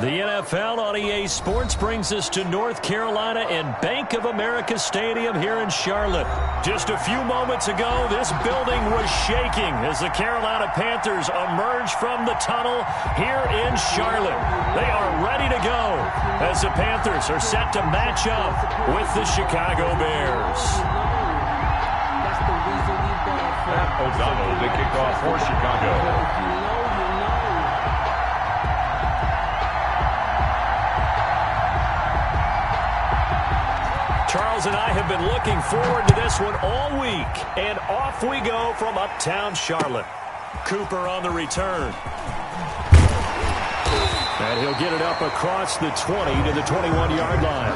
The NFL on EA Sports brings us to North Carolina and Bank of America Stadium here in Charlotte. Just a few moments ago, this building was shaking as the Carolina Panthers emerged from the tunnel here in Charlotte. They are ready to go as the Panthers are set to match up with the Chicago Bears. O'Donnell to kick off for Chicago. Charles and I have been looking forward to this one all week, and off we go from uptown Charlotte. Cooper on the return. And he'll get it up across the 20 to the 21-yard line.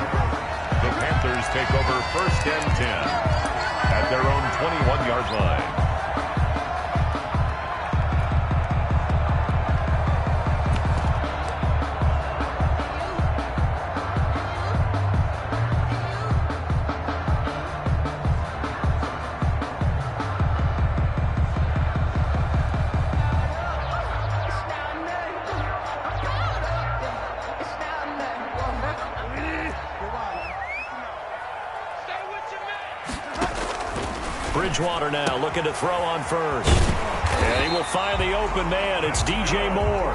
The Panthers take over 1st and 10 at their own 21-yard line. Bridgewater now looking to throw on first. And he will find the open man. It's DJ Moore.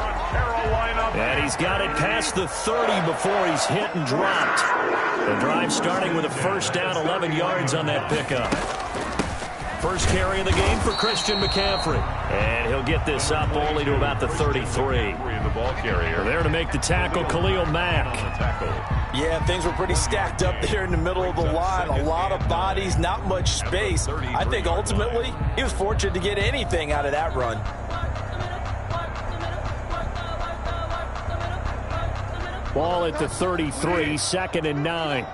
And he's got it past the 30 before he's hit and dropped. The drive starting with a first down, 11 yards on that pickup. First carry of the game for Christian McCaffrey. And he'll get this up only to about the 33. The ball carrier. There to make the tackle, Khalil Mack. Yeah, things were pretty stacked up there in the middle of the line. A lot of bodies, not much space. I think ultimately he was fortunate to get anything out of that run. Ball at the 33, 2nd and 9.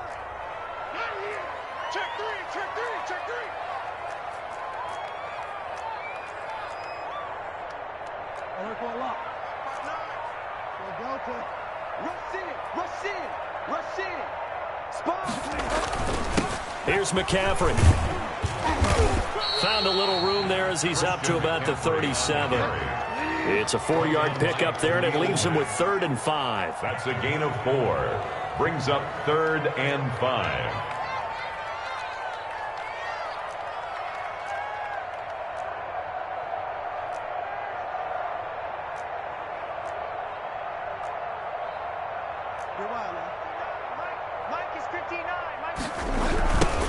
Here's McCaffrey. Found a little room there as he's up to about the 37. It's a 4-yard pickup there, and it leaves him with 3rd and 5. That's a gain of 4. Brings up 3rd and 5.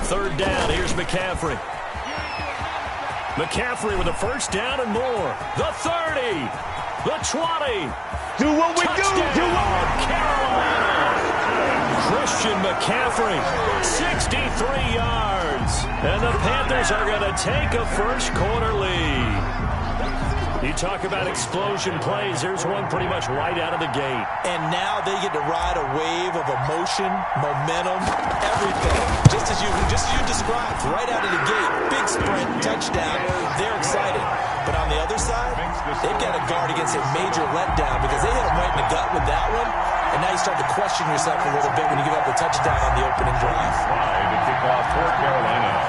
Third down, here's McCaffrey. McCaffrey with a first down and more. The 30, the 20. Do what we Touchdown, do what we Carolina. Christian McCaffrey, 63 yards. And the Panthers are going to take a first-quarter lead. You talk about explosion plays. There's one pretty much right out of the gate. And now they get to ride a wave of emotion, momentum, everything. Just as you described, right out of the gate, big sprint, touchdown. They're excited. But on the other side, they've got to guard against a major letdown because they hit them right in the gut with that one. And now you start to question yourself a little bit when you give up a touchdown on the opening drive. To kick off for Carolina.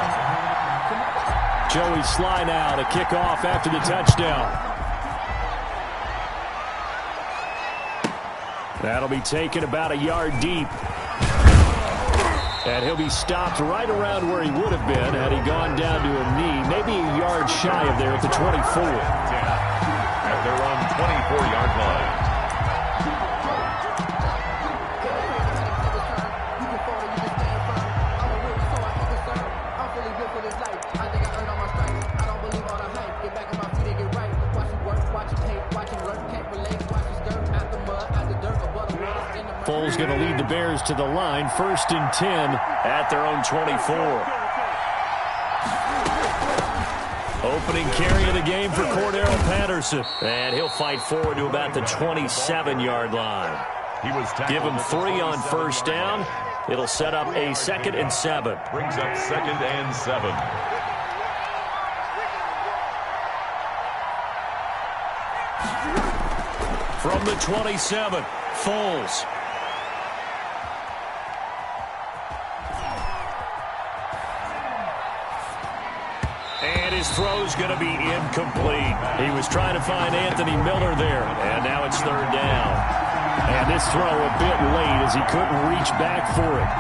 Joey Sly now to kick off after the touchdown. That'll be taken about a yard deep. And he'll be stopped right around where he would have been had he gone down to a knee, maybe a yard shy of there at the 24. At their own 24-yard line. Foles going to lead the Bears to the line. 1st and 10 at their own 24. Opening carry of the game for Cordero Patterson. And he'll fight forward to about the 27-yard line. Give him 3 on first down. It'll set up a 2nd and 7. Brings up 2nd and 7. From the 27, Foles. And his throw's going to be incomplete. He was trying to find Anthony Miller there, and now it's 3rd down. And And this throw a bit late as he couldn't reach back for it.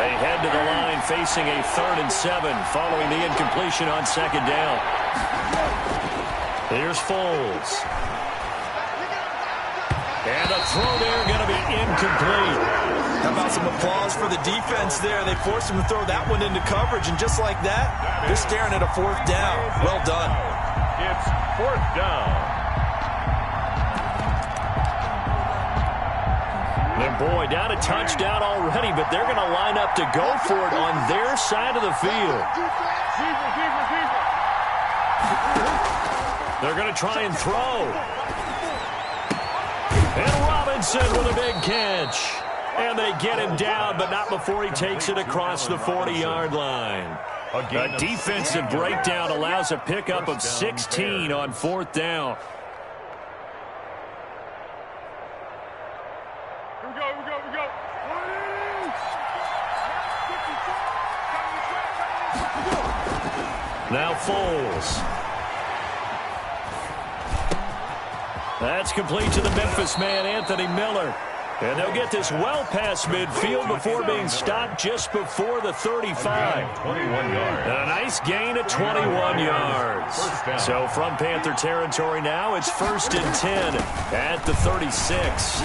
They head to the line facing a 3rd and 7 following the incompletion on 2nd down. Here's Foles. And the throw there going to be incomplete. How about some applause for the defense there? They forced him to throw that one into coverage, and just like that, they're staring at a 4th down. Well done. It's 4th down. And boy, down a touchdown already, but they're going to line up to go for it on their side of the field. They're going to try and throw. And Robinson with a big catch. And they get him down, but not before he takes it across the 40-yard line. A defensive breakdown allows a pickup of 16 on 4th down. Now Foles. That's complete to the Memphis man, Anthony Miller. And they'll get this well past midfield before being stopped just before the 35. 21 yards. A nice gain of 21 yards. So from Panther territory now, it's 1st and 10 at the 36.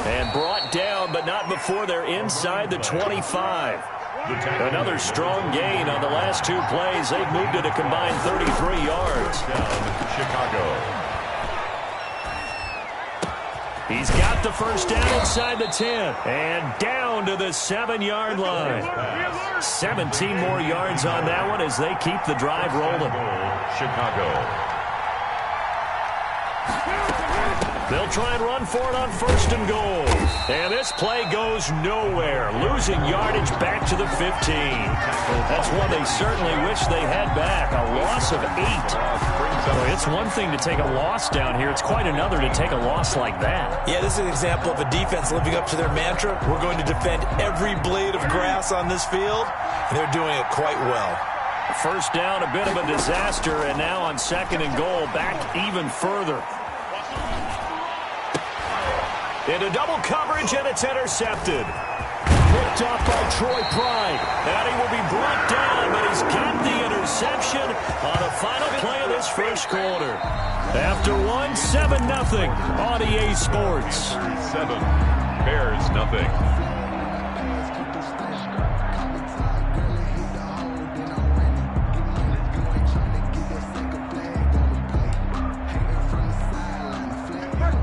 And brought down, but not before they're inside the 25. Another strong gain on the last 2 plays. They've moved it a combined 33 yards. Chicago. He's got the first down inside the 10 and down to the 7-yard line. 17 more yards on that one as they keep the drive rolling. Chicago. They'll try and run for it on 1st and goal. And this play goes nowhere, losing yardage back to the 15. That's one they certainly wish they had back, a loss of 8. It's one thing to take a loss down here. It's quite another to take a loss like that. Yeah, this is an example of a defense living up to their mantra. We're going to defend every blade of grass on this field, and they're doing it quite well. First down, a bit of a disaster, and now on 2nd and goal, back even further. Into double coverage, and it's intercepted. Picked off by Troy Pride. And he will be brought down, but he's got the interception on the final play of this first quarter. After 7-0 on EA Sports. 7, Bears nothing.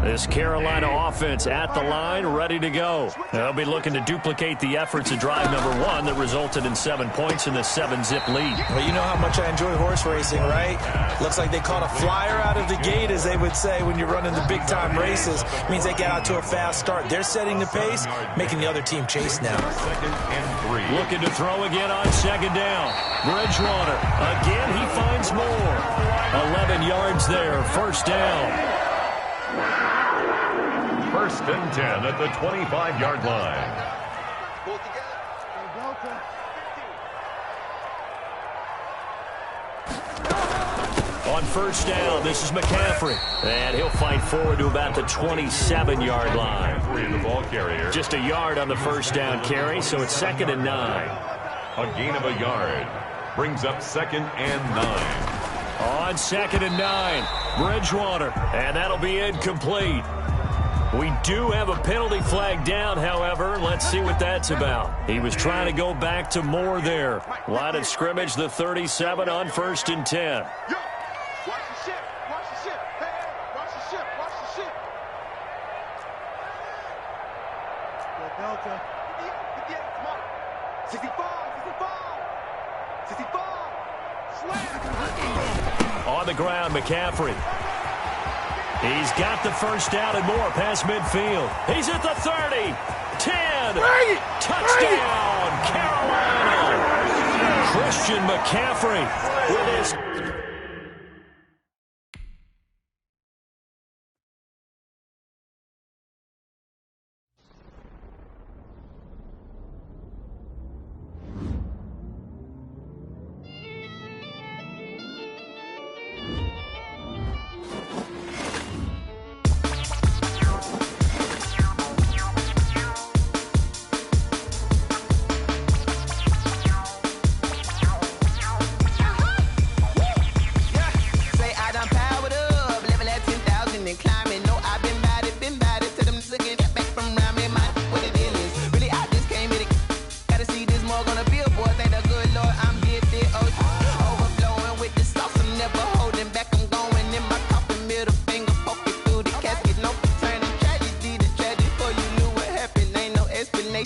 This Carolina offense at the line, ready to go. They'll be looking to duplicate the efforts of drive number 1 that resulted in 7 points in the 7-zip lead. Well, you know how much I enjoy horse racing, right? Looks like they caught a flyer out of the gate, as they would say when you're running the big-time races. It means they get out to a fast start. They're setting the pace, making the other team chase now. 2nd and 3. Looking to throw again on 2nd down. Bridgewater. Again, he finds more. 11 yards there, 1st down. 1st and 10 at the 25-yard line. On 1st down, this is McCaffrey. And he'll fight forward to about the 27-yard line. The ball carrier. Just a yard on the 1st down carry, so it's 2nd and 9. A gain of a yard. Brings up 2nd and 9. On 2nd and 9, Bridgewater. And that'll be incomplete. We do have a penalty flag down, however. Let's see what that's about. He was trying to go back to Moore there. Line of scrimmage, the 37 on 1st and 10. Yo, watch the ship, watch the ship. Hey, watch the ship, watch the ship. Yo, Delta. 58, come on. 65, 65, 65. Slam. On the ground, McCaffrey. He's got the first down and more past midfield. He's at the 30, 10, touchdown, Carolina. Christian McCaffrey with his...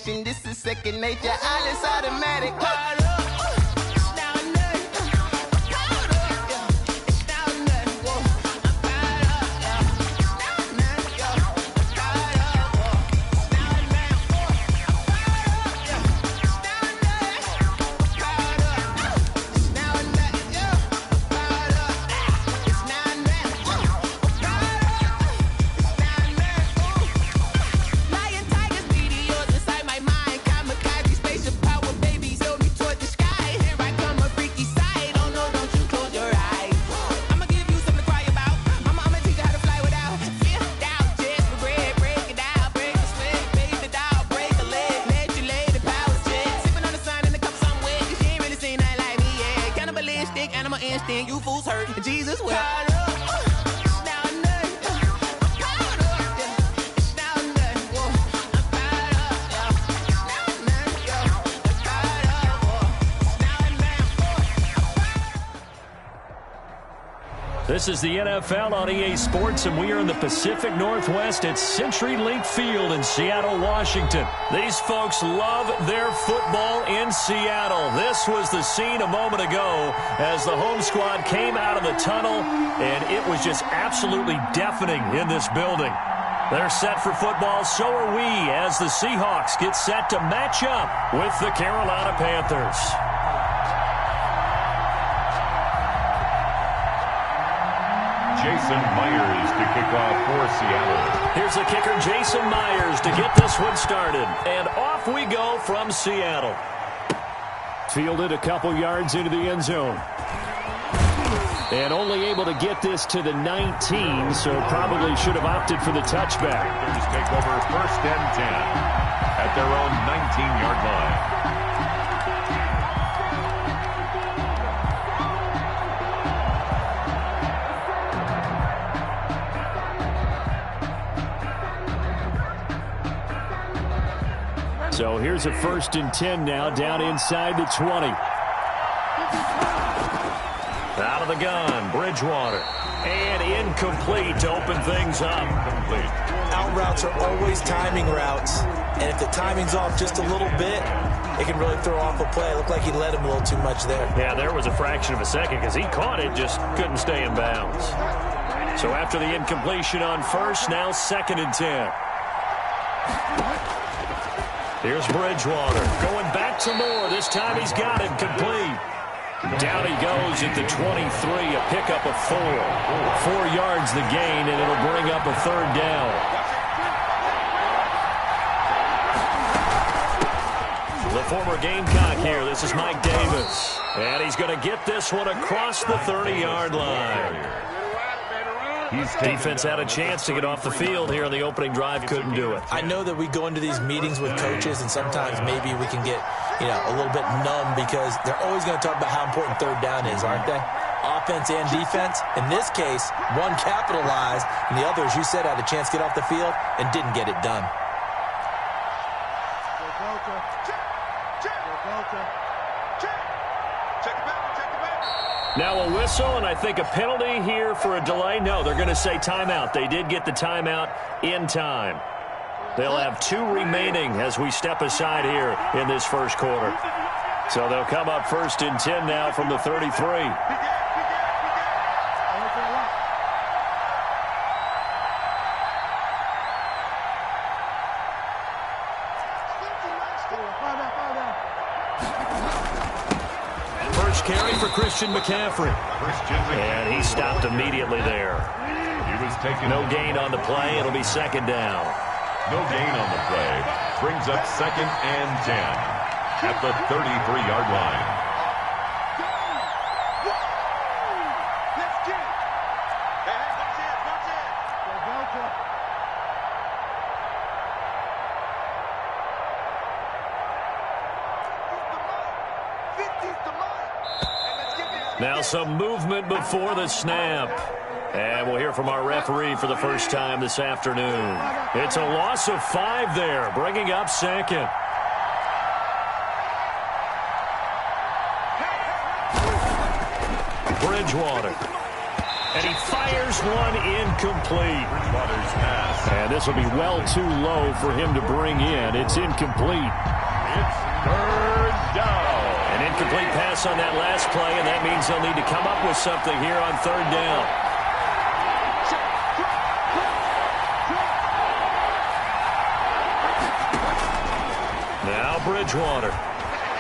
nation. This is second nature. All is automatic. You fools hurt. Jesus will. This is the NFL on EA Sports, and we are in the Pacific Northwest at CenturyLink Field in Seattle, Washington. These folks love their football in Seattle. This was the scene a moment ago as the home squad came out of the tunnel, and it was just absolutely deafening in this building. They're set for football, so are we, as the Seahawks get set to match up with the Carolina Panthers. Jason Myers to kick off for Seattle. Here's the kicker, Jason Myers, to get this one started. And off we go from Seattle. Fielded a couple yards into the end zone. And only able to get this to the 19, so probably should have opted for the touchback. Panthers take over 1st and 10 at their own 19-yard line. So here's a 1st and 10 now, down inside the 20. Out of the gun, Bridgewater. And incomplete to open things up. Out routes are always timing routes. And if the timing's off just a little bit, it can really throw off a play. It looked like he led him a little too much there. Yeah, there was a fraction of a second because he caught it, just couldn't stay in bounds. So after the incompletion on 1st, now 2nd and 10. Here's Bridgewater going back to Moore. This time he's got it complete. Down he goes at the 23, a pickup of 4. 4 yards the gain, and it'll bring up a 3rd down. The former Gamecock here. This is Mike Davis. And he's going to get this one across the 30-yard line. Defense had a chance to get off the field here in the opening drive, couldn't do it. I know that we go into these meetings with coaches, and sometimes maybe we can get, a little bit numb because they're always going to talk about how important 3rd down is, aren't they? Offense and defense. In this case, one capitalized, and the other, as you said, had a chance to get off the field and didn't get it done. Now a whistle, and I think a penalty here for a delay. No, they're going to say timeout. They did get the timeout in time. They'll have 2 remaining as we step aside here in this first quarter. So they'll come up 1st and 10 now from the 33. First carry for Christian McCaffrey. And he stopped immediately there. He was taking no gain on the play. It'll be 2nd down. No gain on the play. Brings up 2nd and 10 at the 33-yard line. Now some movement before the snap. And we'll hear from our referee for the first time this afternoon. It's a loss of 5 there, bringing up 2nd. Bridgewater. And he fires one incomplete. Bridgewater's pass. And this will be well too low for him to bring in. It's incomplete. It's third down. An incomplete pass on that last play, and that means they'll need to come up with something here on third down. Now Bridgewater.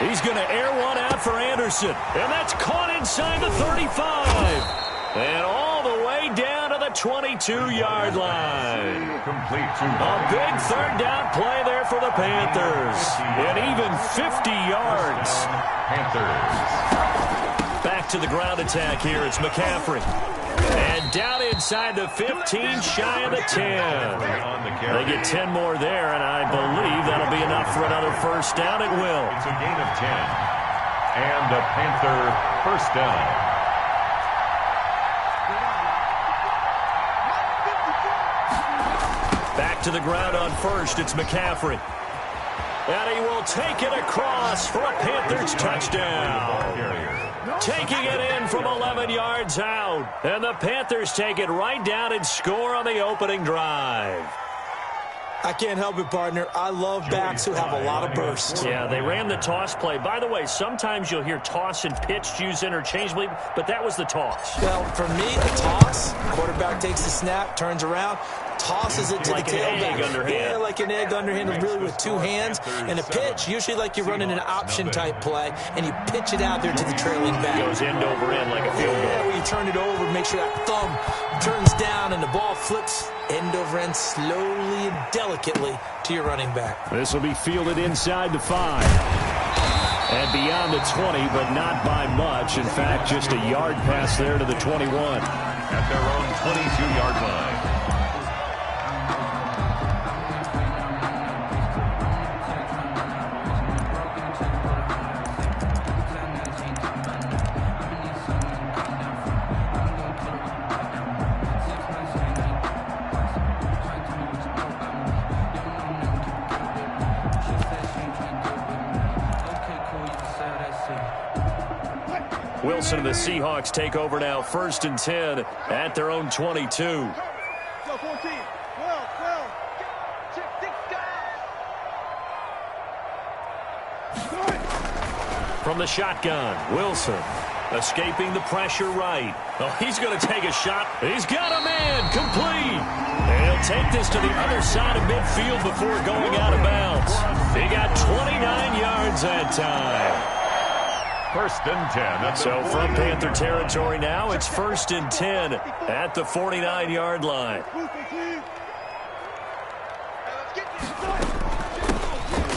He's going to air one out for Anderson. And that's caught inside the 35. And all the way down to the 22-yard line. Complete to A big third down play there for the Panthers. And even 50 yards. Panthers. Back to the ground attack here. It's McCaffrey. And down inside the 15, shy of the 10. They get 10 more there, and I believe that'll be enough for another first down. It will. It's a gain of 10. And a Panther first down. Back to the ground on first. It's McCaffrey. And he will take it across for a Panthers touchdown. Taking it in from 11 yards out. And the Panthers take it right down and score on the opening drive. I can't help it, partner. I love backs who have a lot of burst. Yeah, they ran the toss play. By the way, sometimes you'll hear toss and pitch used interchangeably, but that was the toss. Well, for me, a toss, quarterback takes the snap, turns around, tosses it to like the tailback. Yeah, like an egg underhand, really with two hands. And a pitch, usually like you're running an option-type play, and you pitch it out there to the trailing back. It goes end over end like a field goal. Yeah, where you turn it over, make sure that thumb turns down, and the ball flips end over end slowly and delicately to your running back. This will be fielded inside the 5. And beyond the 20, but not by much. In fact, just a yard pass there to the 21. At their own 22-yard line. Wilson and the Seahawks take over now, 1st and 10 at their own 22. Go 14. 12. From the shotgun, Wilson escaping the pressure right. Oh, he's going to take a shot. He's got a man, complete. And he'll take this to the other side of midfield before going out of bounds. He got 29 yards that time. 1st and 10. So from Panther territory now, it's 1st and 10 at the 49-yard line.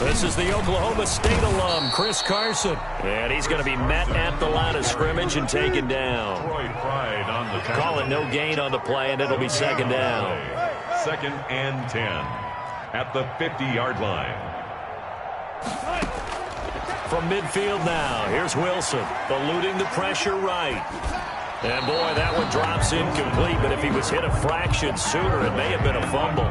This is the Oklahoma State alum, Chris Carson. And he's going to be met at the line of scrimmage and taken down. Troy Pride on the tackle. Call it no gain on the play, and it'll be 2nd down. 2nd and 10 at the 50-yard line. From midfield now, here's Wilson, eluding the pressure right. And boy, that one drops incomplete, but if he was hit a fraction sooner, it may have been a fumble.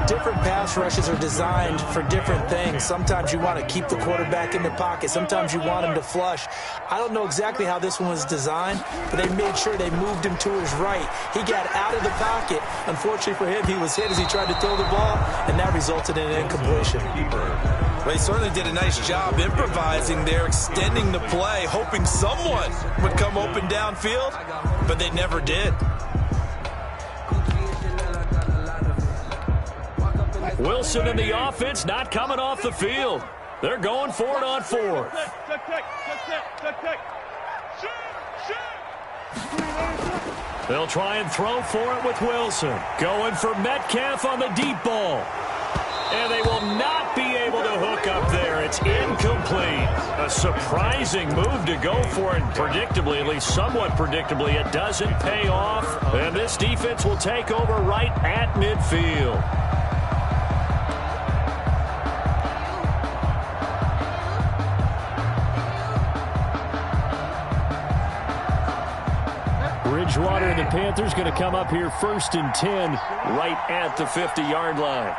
Different pass rushes are designed for different things. Sometimes you want to keep the quarterback in the pocket. Sometimes you want him to flush. I don't know exactly how this one was designed, but they made sure they moved him to his right. He got out of the pocket. Unfortunately for him, he was hit as he tried to throw the ball, and that resulted in an incompletion. Well, he certainly did a nice job improvising there, extending the play, hoping someone would come open downfield, but they never did. Wilson and the offense not coming off the field. They're going for it on 4th. They'll try and throw for it with Wilson. Going for Metcalf on the deep ball. And they will not be able to hook up there. It's incomplete. A surprising move to go for it. Predictably, at least somewhat predictably, it doesn't pay off. And this defense will take over right at midfield. Bridgewater and the Panthers going to come up here 1st and 10 right at the 50-yard line.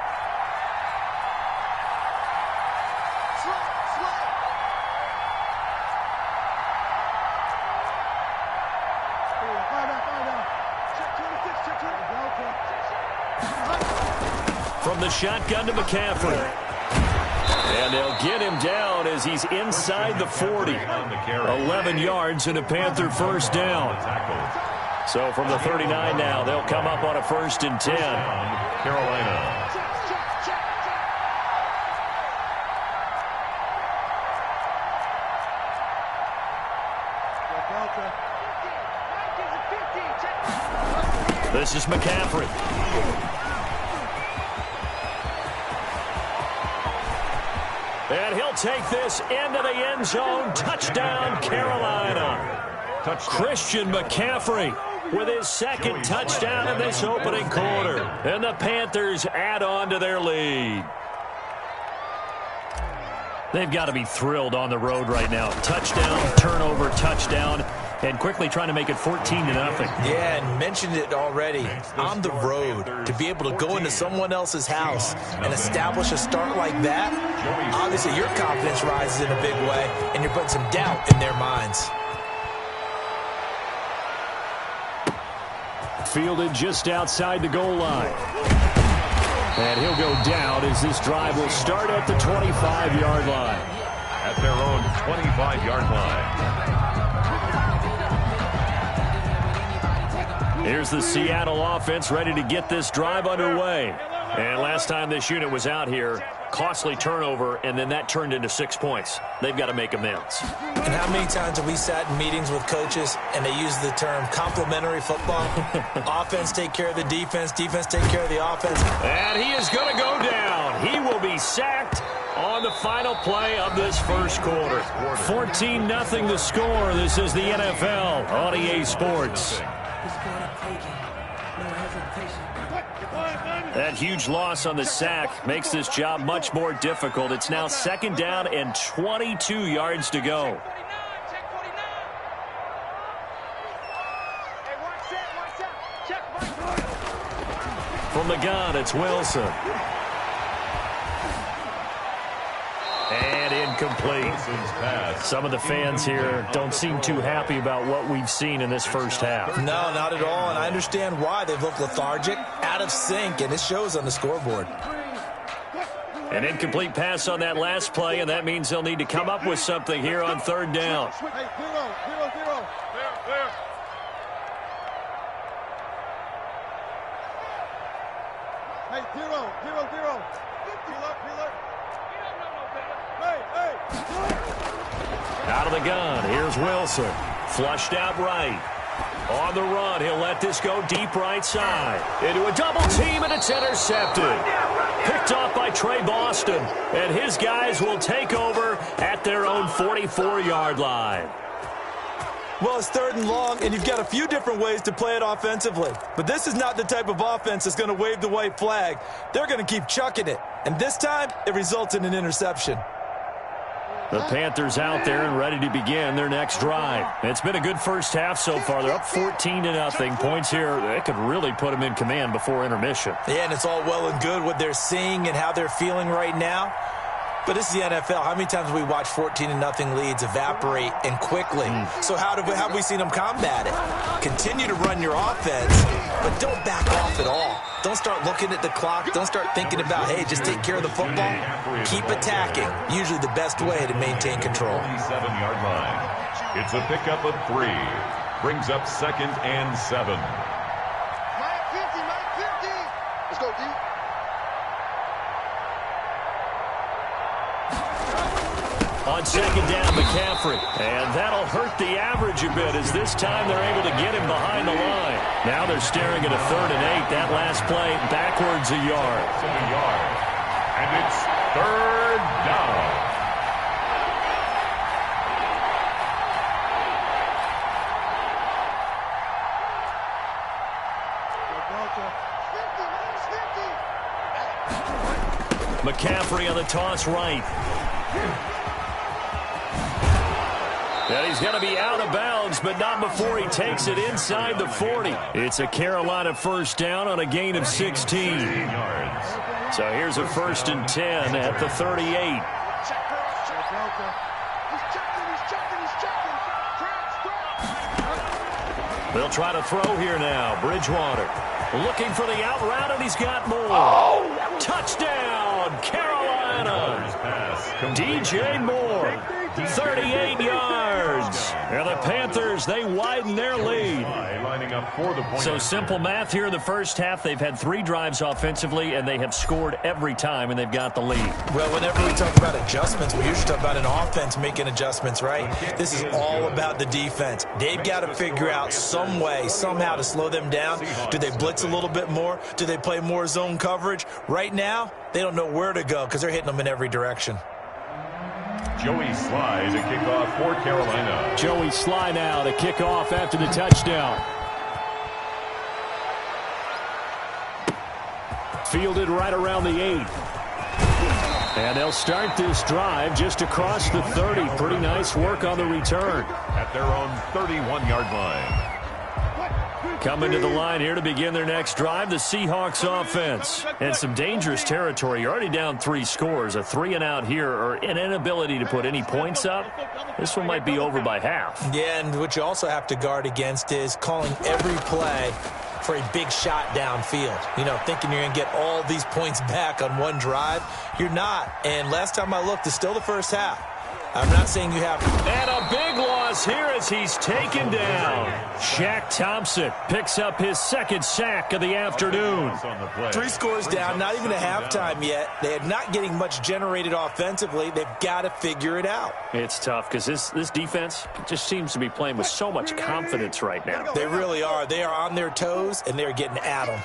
shotgun to McCaffrey. And they'll get him down as he's inside the 40. 11 yards and a Panther first down. So from the 39 now, they'll come up on a 1st and 10. Carolina. This is McCaffrey. And he'll take this into the end zone. Touchdown, Carolina. Christian McCaffrey with his 2nd touchdown in this opening quarter. And the Panthers add on to their lead. They've got to be thrilled on the road right now. Touchdown, turnover, touchdown, and quickly trying to make it 14-0. Yeah, and mentioned it already. On the road, to be able to go into someone else's house and establish a start like that, obviously your confidence rises in a big way, and you're putting some doubt in their minds. Fielded just outside the goal line. And he'll go down as this drive will start at the 25-yard line. At their own 25-yard line. Here's the Seattle offense ready to get this drive underway. And last time this unit was out here, costly turnover, and then that turned into 6 points. They've got to make amends. And how many times have we sat in meetings with coaches and they use the term complementary football? Offense take care of the defense, defense take care of the offense. And he is going to go down. He will be sacked on the final play of this first quarter. 14-0 the score. This is the NFL on EA Sports. That huge loss on the sack makes this job much more difficult. It's now 2nd down and 22 yards to go. From the gun, it's Wilson. And incomplete. Some of the fans here don't seem too happy about what we've seen in this first half. No, not at all, and I understand why. They've looked lethargic, out of sync, and it shows on the scoreboard. An incomplete pass on that last play, and that means they'll need to come up with something here on 3rd down. Hey, 0-0. Clear. Hey, 0-0. Healer. Hey. Out of the gun, here's Wilson. Flushed out right. On the run, he'll let this go deep right side. Into a double team, and it's intercepted. Picked off by Trey Boston, and his guys will take over at their own 44-yard line. Well, it's 3rd and long, and you've got a few different ways to play it offensively. But this is not the type of offense that's going to wave the white flag. They're going to keep chucking it. And this time, it results in an interception. The Panthers out there and ready to begin their next drive. It's been a good first half so far. They're up 14-0. Points here, that could really put them in command before intermission. Yeah, and it's all well and good what they're seeing and how they're feeling right now. But this is the NFL. How many times have we watched 14-0 leads evaporate and quickly? So how have we seen them combat it? Continue to run your offense, but don't back off at all. Don't start looking at the clock. Don't start thinking about, hey, just take care of the football. Keep attacking. Usually the best way to maintain control. 27-yard line. It's a pickup of 3. Brings up 2nd and 7. Mike 50. Let's go, D. On 2nd down, McCaffrey. And that'll hurt the average a bit as this time they're able to get him behind the line. Now they're staring at a 3rd and 8. That last play backwards a yard. And it's 3rd down. McCaffrey on the toss right. And he's going to be out of bounds, but not before he takes it inside the 40. It's a Carolina first down on a gain of 16. So here's a 1st and 10 at the 38. They'll try to throw here now. Bridgewater looking for the out route, and he's got more. Touchdown, Carolina. DJ Moore, 38 yards. And the Panthers, they widen their lead. So simple math here in the first half. They've had 3 drives offensively, and they have scored every time, and they've got the lead. Well, whenever we talk about adjustments, we usually talk about an offense making adjustments, right? This is all about the defense. They've got to figure out some way, somehow to slow them down. Do they blitz a little bit more? Do they play more zone coverage? Right now, they don't know where to go because they're hitting them in every direction. Joey Sly to kick off for Carolina. Joey Sly now to kick off after the touchdown. Fielded right around the 8. And they'll start this drive just across the 30. Pretty nice work on the return. At their own 31-yard line. Coming to the line here to begin their next drive, the Seahawks offense. And some dangerous territory. You're already down 3 scores. A 3-and-out here, or an inability to put any points up. This one might be over by half. Yeah, and what you also have to guard against is calling every play for a big shot downfield. You know, thinking you're going to get all these points back on one drive. You're not. And last time I looked, it's still the first half. I'm not saying you have to. And a big loss here as he's taken down. Shaq Thompson picks up his 2nd sack of the afternoon. 3 scores down, not even a halftime yet. They are not getting much generated offensively. They've got to figure it out. It's tough because this defense just seems to be playing with so much confidence right now. They really are. They are on their toes, and they're getting at them.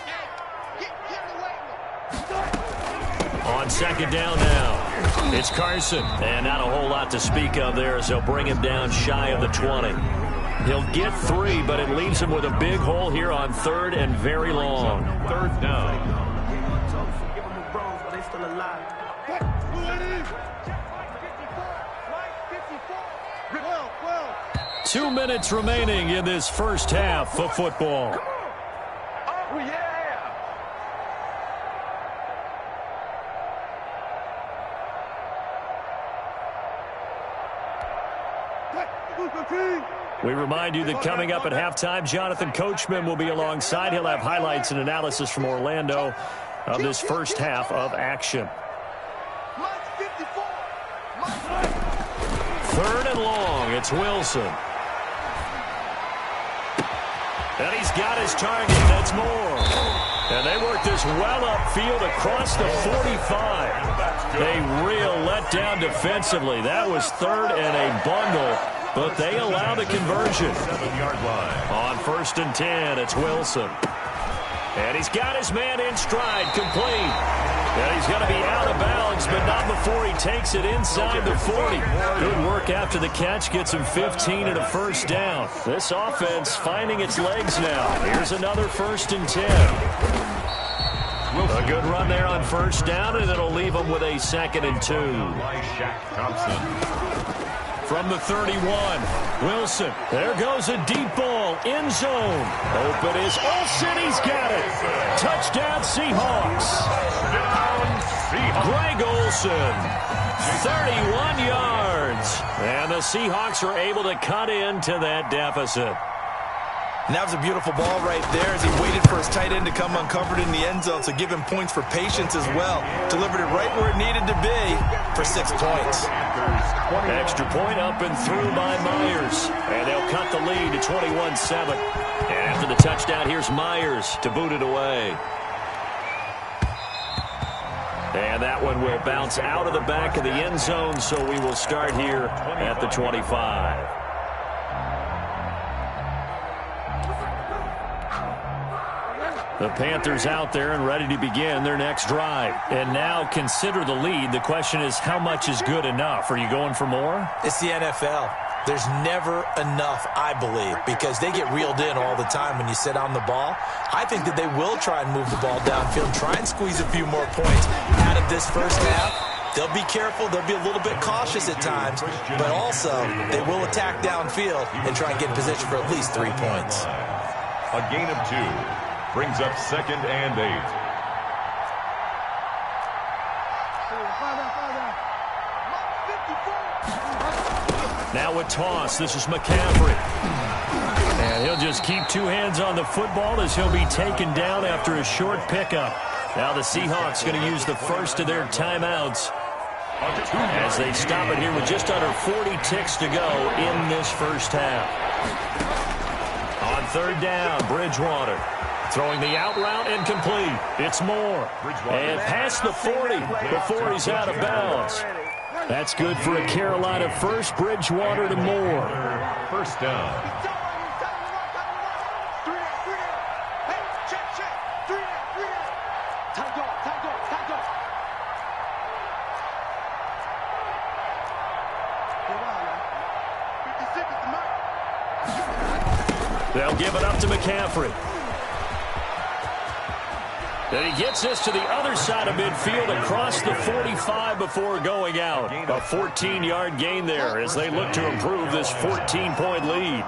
On 2nd down now, it's Carson. And not a whole lot to speak of there as they'll bring him down shy of the 20. He'll get 3, but it leaves him with a big hole here on 3rd and very long. 3rd down. 2 minutes remaining in this first half of football. Oh, yeah. We remind you that coming up at halftime, Jonathan Coachman will be alongside. He'll have highlights and analysis from Orlando of this first half of action. 3rd and long, it's Wilson. And he's got his target, that's Moore. And they work this well upfield across the 45. A real letdown defensively. That was 3rd and a bundle. But they allow the conversion. 7-yard line. On 1st and 10, it's Wilson. And he's got his man in stride, complete. And he's going to be out of bounds, but not before he takes it inside the 40. Good work after the catch, gets him 15 and a 1st down. This offense finding its legs now. Here's another 1st and 10. A good run there on 1st down, and it'll leave him with a 2nd and 2. Shaq Thompson. From the 31, Wilson. There goes a deep ball, end zone. Open is Olsen, he's got it. Touchdown Seahawks. Greg Olsen, 31 yards. And the Seahawks are able to cut into that deficit. And that was a beautiful ball right there as he waited for his tight end to come uncovered in the end zone, so give him points for patience as well. Delivered it right where it needed to be for 6 points. Extra point up and through by Myers. And they'll cut the lead to 21-7. And after the touchdown, here's Myers to boot it away. And that one will bounce out of the back of the end zone, so we will start here at the 25. The Panthers out there and ready to begin their next drive. And now consider the lead. The question is, how much is good enough? Are you going for more? It's the NFL. There's never enough, I believe, because they get reeled in all the time when you sit on the ball. I think that they will try and move the ball downfield, try and squeeze a few more points out of this first half. They'll be careful. They'll be a little bit cautious at times, but also they will attack downfield and try and get in position for at least 3 points. A gain of 2. Brings up 2nd and 8. Now a toss. This is McCaffrey. And he'll just keep 2 hands on the football as he'll be taken down after a short pickup. Now the Seahawks going to use the first of their timeouts as they stop it here with just under 40 ticks to go in this first half. On third down, Bridgewater throwing the out route incomplete. It's Moore. And past the 40 before he's out of bounds. That's good for a Carolina first. Bridgewater to Moore. First down. They'll give it up to McCaffrey. Then he gets this to the other side of midfield across the 45 before going out. A 14-yard gain there as they look to improve this 14-point lead.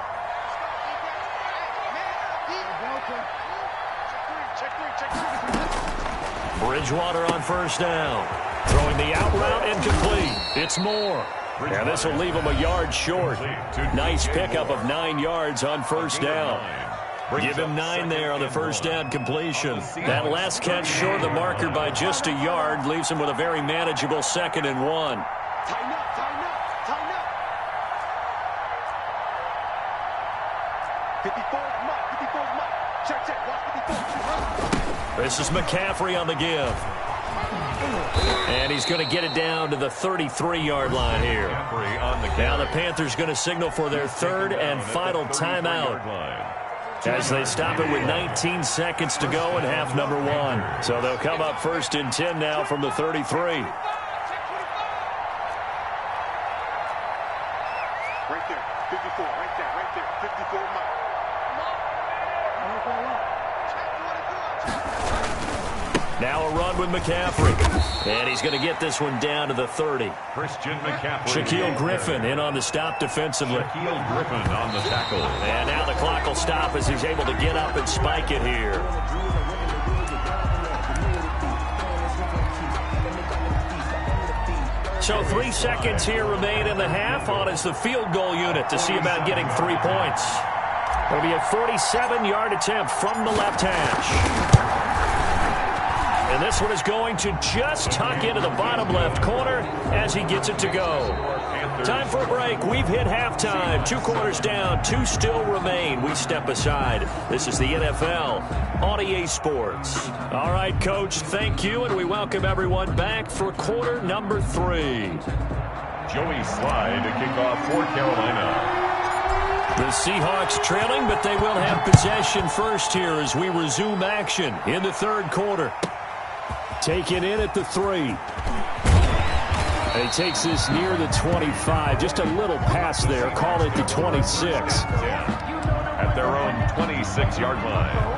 Bridgewater on first down. Throwing the out route incomplete. It's Moore. And this will leave him a yard short. Nice pickup of 9 yards on first down. Give him 9 there on the first down completion. That last catch short of the marker by just a yard leaves him with a very manageable 2nd and 1. This is McCaffrey on the give. And he's going to get it down to the 33-yard line here. Now the Panthers going to signal for their third and final timeout as they stop it with 19 seconds to go in half number 1. So they'll come up first and 10 now from the 33. Right there, 54, right there, 54 Mike. Now a run with McCaffrey. And he's going to get this one down to the 30. Christian McCaffrey. Shaquille Griffin in on the stop defensively. Shaquille Griffin on the tackle. And now the clock will stop as he's able to get up and spike it here. So 3 seconds here remain in the half. On is the field goal unit to see about getting 3 points. It'll be a 47-yard attempt from the left hash. And this one is going to just tuck into the bottom left corner as he gets it to go. Time for a break. We've hit halftime. 2 quarters down. 2 still remain. We step aside. This is the NFL on EA Sports. All right, Coach, thank you, and we welcome everyone back for quarter number 3. Joey Slye to kick off for Carolina. The Seahawks trailing, but they will have possession first here as we resume action in the third quarter. Taken in at the 3. And he takes this near the 25. Just a little pass there. Call it the 26. At their own 26-yard line.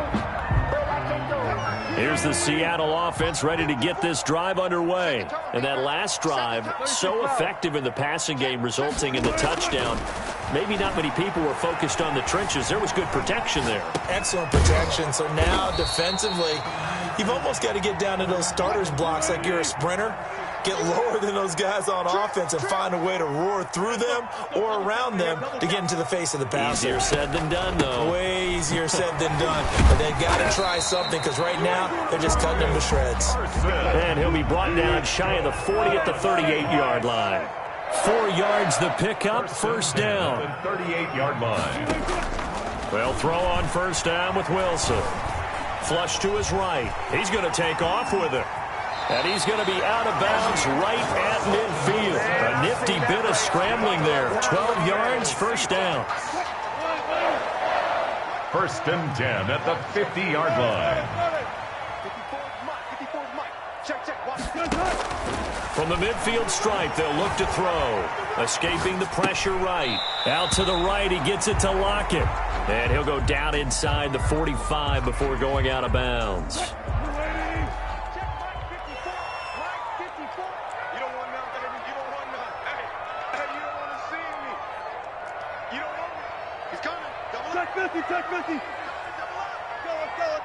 Here's the Seattle offense ready to get this drive underway. And that last drive, so effective in the passing game, resulting in the touchdown. Maybe not many people were focused on the trenches. There was good protection there. Excellent protection. So now defensively, you've almost got to get down to those starters blocks like you're a sprinter. Get lower than those guys on offense and find a way to roar through them or around them to get into the face of the passer. Easier said than done, though. Way easier said than done. But they've got to try something because right now they're just cutting them to shreds. And he'll be brought down shy of the 40 at the 38-yard line. 4 yards the pickup, first down. 38-yard line. They'll throw on first down with Wilson. Flush to his right. He's going to take off with it. And he's going to be out of bounds right at midfield. A nifty bit of scrambling there. 12 yards, first down. First and 10 at the 50-yard line. From the midfield stripe, they'll look to throw. Escaping the pressure right. Out to the right, he gets it to Lockett. And he'll go down inside the 45 before going out of bounds. Check 50. Let's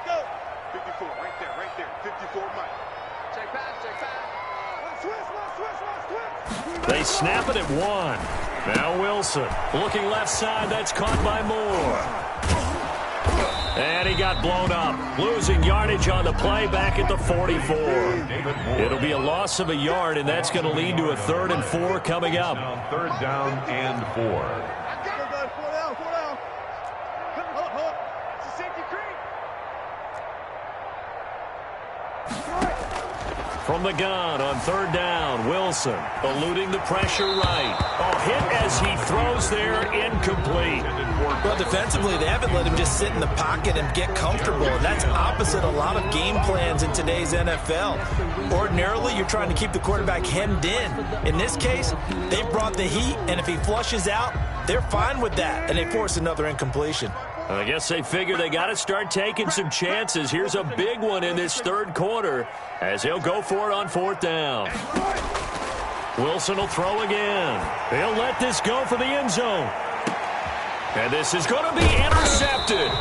go. 54, right there. 54, Mike. Check pass. Switch. They snap it at 1. Now Wilson looking left side. That's caught by Moore. And he got blown up, losing yardage on the play back at the 44. It'll be a loss of a yard, and that's going to lead to a 3rd and 4 coming up. 3rd down and 4. From the gun on 3rd down, Wilson eluding the pressure right. Oh, hit as he throws there, incomplete. Well, defensively, they haven't let him just sit in the pocket and get comfortable, and that's opposite a lot of game plans in today's NFL. Ordinarily, you're trying to keep the quarterback hemmed in. In this case, they brought the heat, and if he flushes out, they're fine with that, and they force another incompletion. I guess they figure they got to start taking some chances. Here's a big one in this 3rd quarter as he'll go for it on 4th down. Wilson will throw again. He'll let this go for the end zone. And this is going to be intercepted.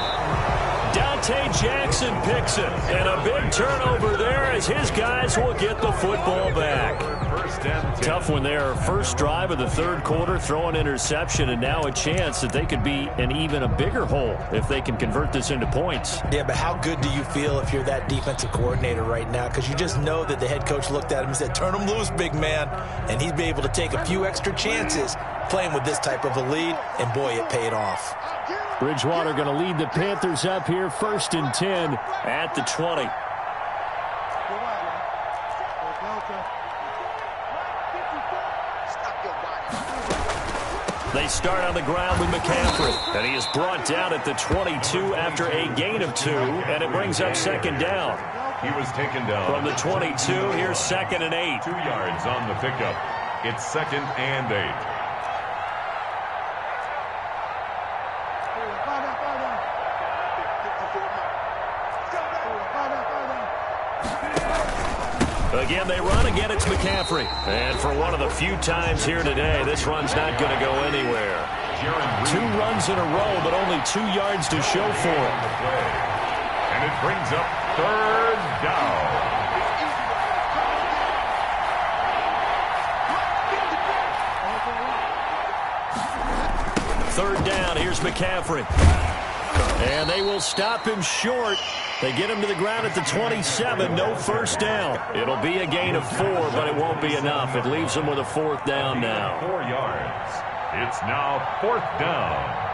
Dante Jackson picks it. And a big turnover there as his guys will get the football back. Tough one there. First drive of the 3rd quarter, throw an interception, and now a chance that they could be in even a bigger hole if they can convert this into points. Yeah, but how good do you feel if you're that defensive coordinator right now? Because you just know that the head coach looked at him and said, turn him loose, big man. And he's been able to take a few extra chances playing with this type of a lead, and boy, it paid off. Bridgewater going to lead the Panthers up here, 1st and 10 at the 20. They start on the ground with McCaffrey, and he is brought down at the 22 after a gain of 2, and it brings up 2nd down. He was taken down. From the 22, here's 2nd and 8. 2 yards on the pickup. It's 2nd and 8. Again, they run. Again, it's McCaffrey. And for one of the few times here today, this run's not going to go anywhere. 2 runs in a row, but only 2 yards to show for it. And it brings up 3rd down. Third down. Here's McCaffrey. And they will stop him short. They get him to the ground at the 27. No first down. It'll be a gain of 4, but it won't be enough. It leaves them with a 4th down now. 4 yards. It's now 4th down.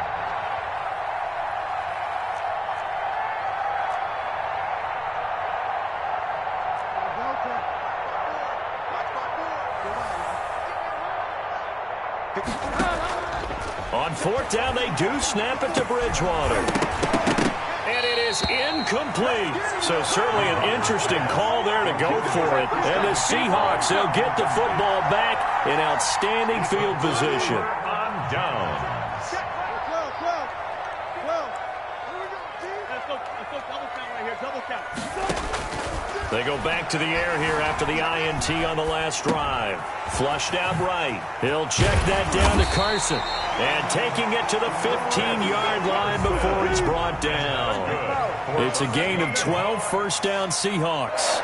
On 4th down, they do snap it to Bridgewater. And it is incomplete. So certainly an interesting call there to go for it. And the Seahawks, they'll get the football back in outstanding field position. On down. They go back to the air here after the INT on the last drive. Flushed out right. He'll check that down to Carson. And taking it to the 15-yard line before he's brought down. It's a gain of 12, 1st down Seahawks.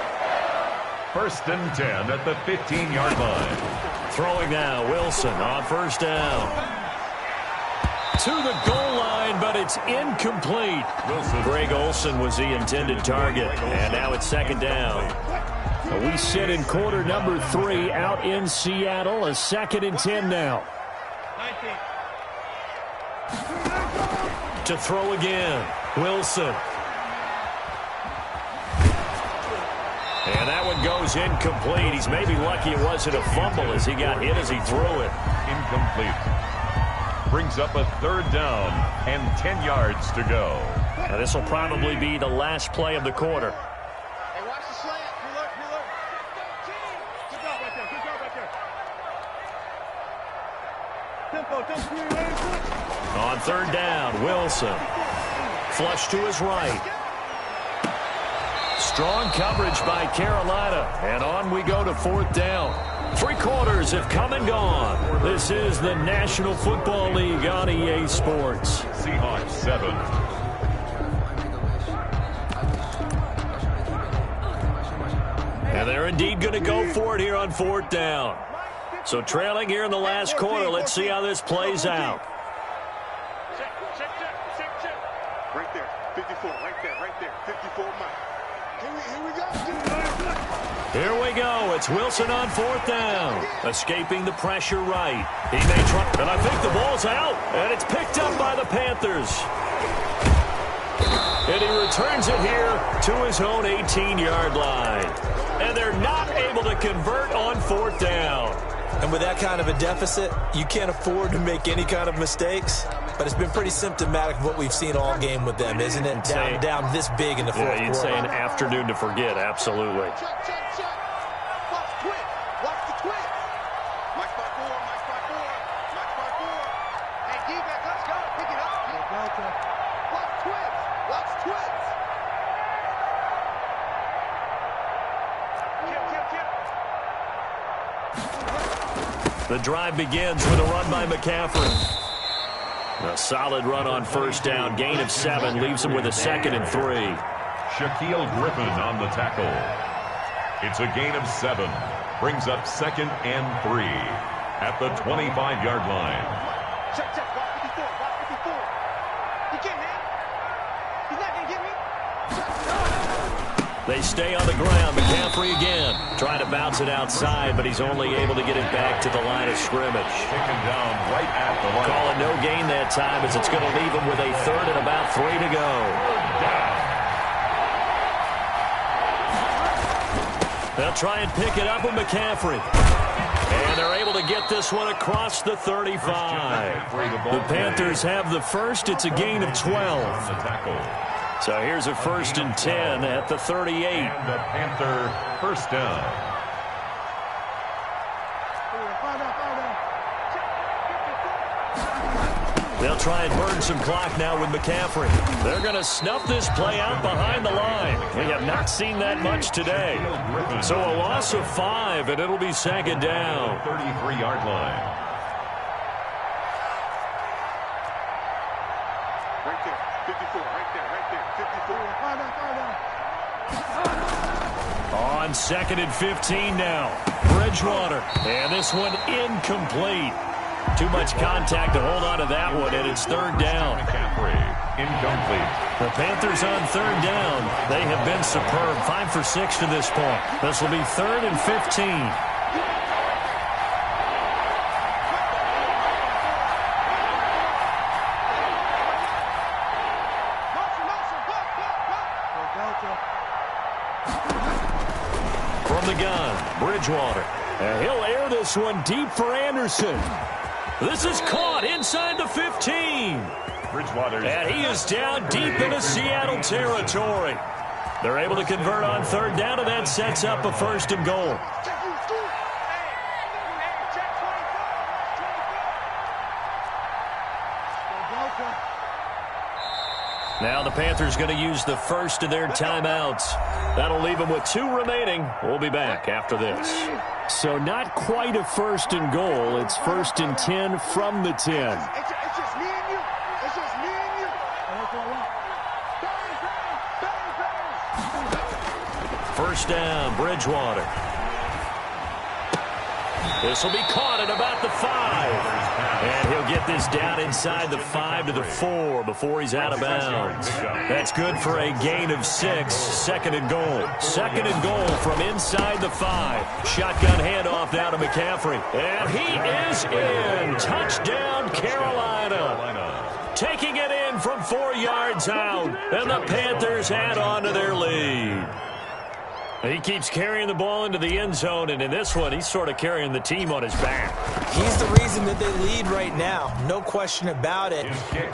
1st and 10 at the 15-yard line. Throwing now, Wilson on 1st down. To the goal line, but it's incomplete. Greg Olsen was the intended target. And now it's 2nd down. We sit in quarter number 3 out in Seattle. A 2nd and 10 now. To throw again, Wilson. And that one goes incomplete. He's maybe lucky it wasn't a fumble as he got hit as he threw it. Incomplete. Brings up a 3rd down and 10 yards to go. Now this will probably be the last play of the quarter. Hey, watch the slant. Good look, good look. Good job right there. Good job right there. Tempo. On 3rd down, Wilson. Flush to his right. Strong coverage by Carolina. And on we go to 4th down. 3 quarters have come and gone. This is the National Football League on EA Sports. Seahawks 7. And they're indeed going to go for it here on 4th down. So trailing here in the last quarter. Let's see how this plays out. Check. Right there. 54, right there. 54 miles. Here we go. Here we go. It's Wilson on fourth down. Escaping the pressure right. He may try, and I think the ball's out, and it's picked up by the Panthers. And he returns it here to his own 18-yard line. And they're not able to convert on fourth down. And with that kind of a deficit, you can't afford to make any kind of mistakes. But it's been pretty symptomatic of what we've seen all game with them, isn't it? Down this big in the fourth quarter. Yeah, you'd say an afternoon to forget, absolutely. Check. Watch the twitch. Watch the twitch. Mike by four. Hey, D-back, let's go. Pick it up. Watch twitch. The drive begins with a run by McCaffrey. A solid run on first down. Gain of 7 leaves him with a 2nd and 3. Shaquille Griffin on the tackle. It's a gain of 7. Brings up 2nd and 3 at the 25-yard line. Check. Watch 54. He can't hit. He's not going to get me. They stay on the ground. McCaffrey again. Trying to bounce it outside, but he's only able to get it back to the line of scrimmage. Taken down right at the line. Call it no gain that time as it's going to leave him with a 3rd and about 3 to go. They'll try and pick it up with McCaffrey. And they're able to get this one across the 35. The Panthers have the first. It's a gain of 12. So here's a 1st and 10 at the 38. And the Panther first down. They'll try and burn some clock now with McCaffrey. They're going to snuff this play out behind the line. We have not seen that much today. So a loss of 5, and it'll be 2nd down. 33-yard line. Right there. 54. Right there. 54. On 2nd and 15 now. Bridgewater. And this one incomplete. Too much contact to hold on to that one, and it's 3rd down. McCaffrey, incomplete. The Panthers on 3rd down. They have been superb. 5 for 6 to this point. This will be 3rd and 15. From the gun, Bridgewater. And he'll air this one deep for Anderson. This is caught inside the 15. Bridgewater. And he is down deep into Seattle territory. They're able to convert on 3rd down, and that sets up a 1st and goal. Now the Panthers going to use the first of their timeouts. That'll leave them with 2 remaining. We'll be back after this. So not quite a 1st and goal. It's 1st and 10 from the 10. It's just me and you. It's just me and you. First down, Bridgewater. This will be caught at about the 5. And he'll get this down inside the 5 to the 4 before he's out of bounds. That's good for a gain of 6. 2nd and goal. 2nd and goal from inside the 5. Shotgun handoff now to McCaffrey. And he is in. Touchdown, Carolina. Taking it in from 4 yards out. And the Panthers add on to their lead. He keeps carrying the ball into the end zone, and in this one, he's sort of carrying the team on his back. He's the reason that they lead right now. No question about it.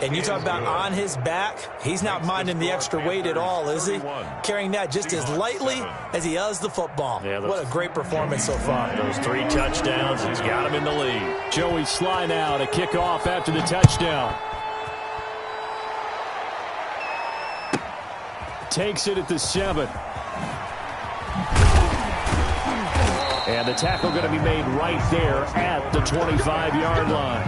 And you talk about on his back, he's not minding the extra weight at all, is he? Carrying that just as lightly as he does the football. Yeah, what a great performance so far. Those 3 touchdowns, he's got him in the lead. Joey Sly now to kick off after the touchdown. Takes it at the 7. And the tackle going to be made right there at the 25-yard line.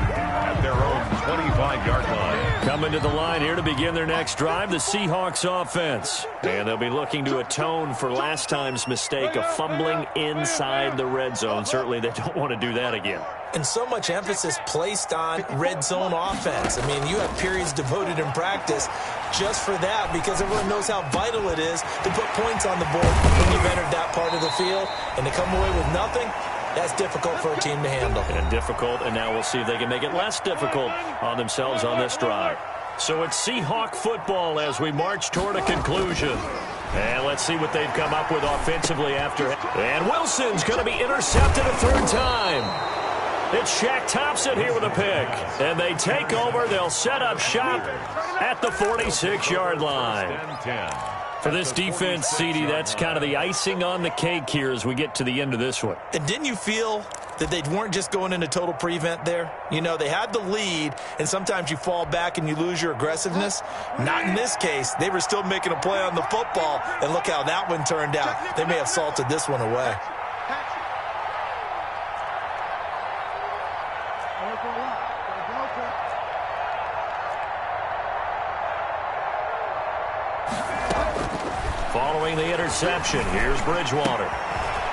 at their own 25-yard line. Coming to the line here to begin their next drive, the Seahawks offense. And they'll be looking to atone for last time's mistake of fumbling inside the red zone. Certainly they don't want to do that again. And so much emphasis placed on red zone offense. I mean, you have periods devoted in practice just for that because everyone knows how vital it is to put points on the board when you've entered that part of the field. And to come away with nothing, that's difficult for a team to handle. And difficult, and now we'll see if they can make it less difficult on themselves on this drive. So it's Seahawk football as we march toward a conclusion. And let's see what they've come up with offensively after. And Wilson's going to be intercepted a third time. It's Shaq Thompson here with a pick. And they take over. They'll set up shop at the 46-yard line. For this defense, CD, that's kind of the icing on the cake here as we get to the end of this one. And didn't you feel that they weren't just going into total prevent there? You know, they had the lead, and sometimes you fall back and you lose your aggressiveness. Not in this case. They were still making a play on the football, and look how that one turned out. They may have salted this one away. Following the interception, here's Bridgewater.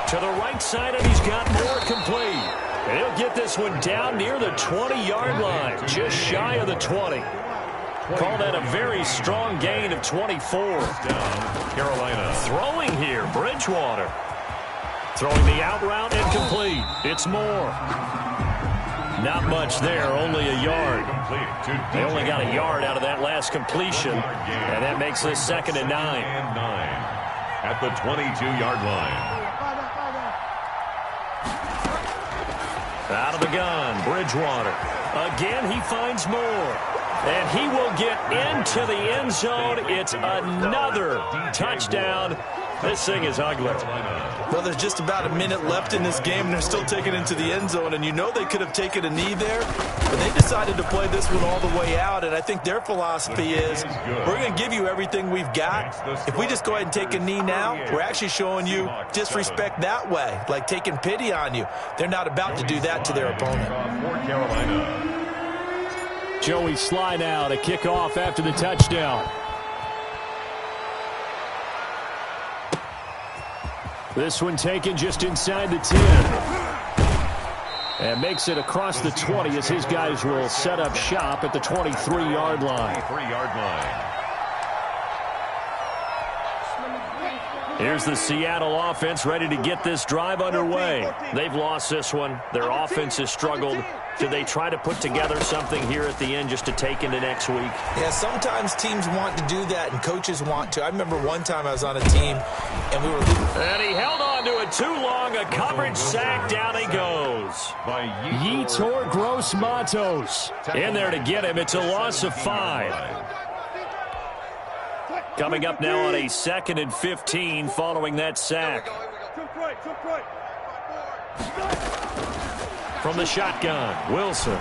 To the right side, and he's got more complete. And he'll get this one down near the 20-yard line, just shy of the 20. Call that a very strong gain of 24. Down, Carolina. Throwing here, Bridgewater. Throwing the out route and complete. It's Moore. Not much there, only a yard. They only got a yard out of that last completion, and that makes this 2nd and 9. At the 22-yard line. Out of the gun, Bridgewater. Again, he finds Moore. And he will get into the end zone. It's another touchdown. This thing is ugly. Well, there's just about a minute left in this game, and they're still taking it into the end zone. And you know they could have taken a knee there, but they decided to play this one all the way out. And I think their philosophy is, we're going to give you everything we've got. If we just go ahead and take a knee now, we're actually showing you disrespect that way, like taking pity on you. They're not about to do that to their opponent. For Carolina. Joey Sly now to kick off after the touchdown. This one taken just inside the 10. And makes it across the 20 as his guys will set up shop at the 23-yard line. 23-yard line. Here's the Seattle offense ready to get this drive underway. They've lost this one. Their offense has struggled. Do they try to put together something here at the end just to take into next week? Yeah, sometimes teams want to do that and coaches want to. I remember one time I was on a team and we were... And he held on to it too long. A coverage sack. Down he goes. Yetur Gross-Matos in there to get him. It's a loss of 5. Coming up now on a 2nd and 15 following that sack. From the shotgun, Wilson.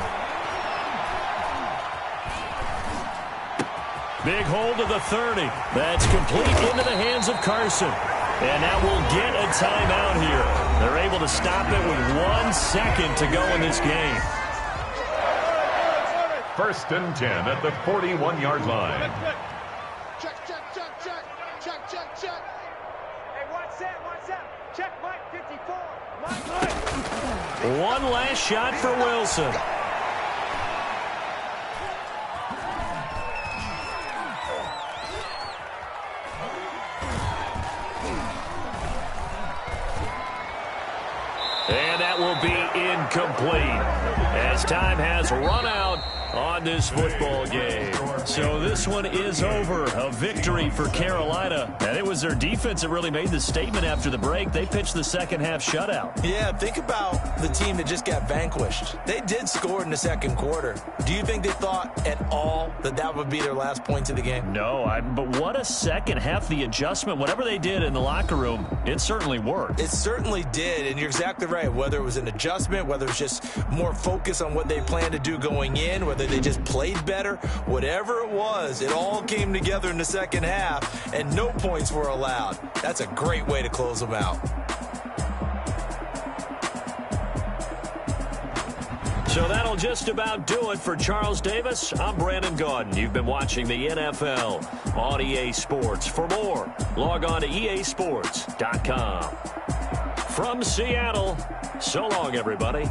Big hold of the 30. That's complete into the hands of Carson. And that will get a timeout here. They're able to stop it with 1 second to go in this game. 1st and 10 at the 41-yard line. One last shot for Wilson. And that will be incomplete as time has run out on this football game. So this one is over. A victory for Carolina. And it was their defense that really made the statement after the break. They pitched the second half shutout. Yeah, think about the team that just got vanquished. They did score in the second quarter. Do you think they thought at all that that would be their last points of the game? No, but what a second half. The adjustment, whatever they did in the locker room, it certainly worked. It certainly did, and you're exactly right. Whether it was an adjustment, whether it was just more focus on what they planned to do going in, whether they just played better, whatever it was, it all came together in the second half, and no points were allowed. That's a great way to close them out. So that'll just about do it for Charles Davis. I'm Brandon Gaudin. You've been watching the NFL on EA Sports. For more, log on to easports.com. From Seattle, so long, everybody.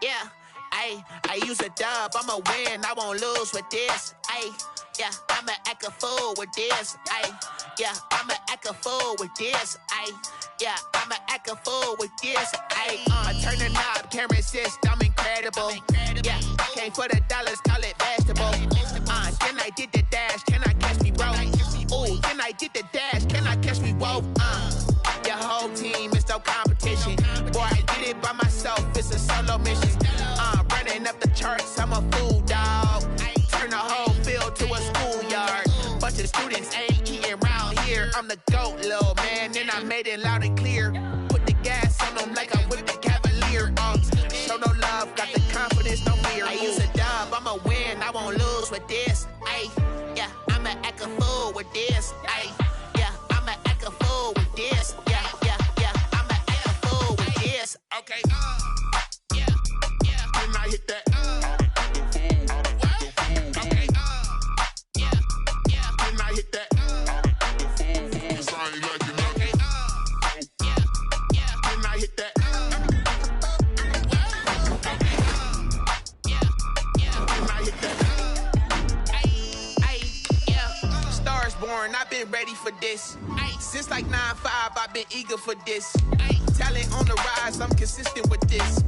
Yeah, I use a dub, I'ma win, I won't lose with this. Yeah, I'ma act a fool with this. Yeah, I'ma act a fool with this. Yeah, I'ma act a fool with this. I turn the knob, camera assist, I'm incredible. Yeah, came for the dollars, call it vegetable. Then I did the dash, can I catch me, bro? Ooh, then I did the dash, can I catch me, whoa? Your whole team is no competition. Boy, I did it by myself, it's a solo mission. Running up the charts, I'm a fool, dog. Turn the whole field to a schoolyard. Bunch of students ain't eating round here. I'm the GOAT, little man, and I made it loud and clear. Put the gas on them like I'm with the Cavalier. Show no love, got the confidence, no fear. I use a dub, I'ma win, I won't lose with this. Yeah, I'ma act a fool with this. Yeah, I'ma act a fool with this. Yeah, I'ma act a fool with this. Okay, yeah, when I hit that. Okay, yeah, when I hit that. Cause I ain't like it. Okay, yeah, when I hit that. Born, I've been ready for this. Since like 9-5, I've been eager for this. Talent on the rise, I'm consistent with this.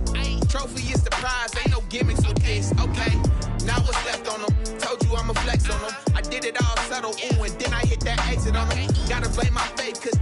Trophy is the prize, ain't no gimmicks with this. Okay, now what's left on them? Told you I'ma flex on them. I did it all subtle, ooh, and then I hit that exit on them. Gotta blame my faith, cause